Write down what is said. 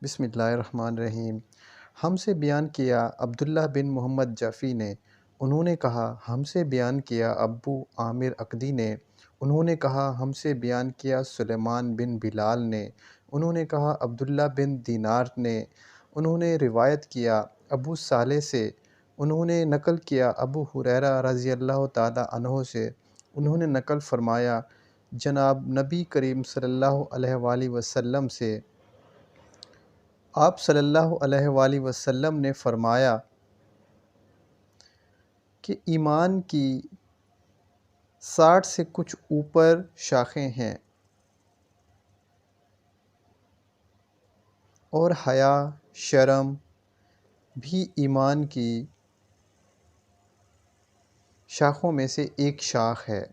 بسم اللہ الرحمن الرحیم۔ ہم سے بیان کیا عبداللہ بن محمد جعفی نے، انہوں نے کہا ہم سے بیان کیا ابو عامر عقدی نے، انہوں نے کہا ہم سے بیان کیا سلیمان بن بلال نے، انہوں نے کہا عبداللہ بن دینار نے، انہوں نے روایت کیا ابو صالح سے، انہوں نے نقل کیا ابو ہریرہ رضی اللہ تعالیٰ عنہ سے، انہوں نے نقل فرمایا جناب نبی کریم صلی اللہ علیہ وآلہ وسلم سے، آپ صلی اللہ علیہ وآلہ وسلم نے فرمایا کہ ایمان کی 60 سے کچھ اوپر شاخیں ہیں، اور حیا شرم بھی ایمان کی شاخوں میں سے ایک شاخ ہے۔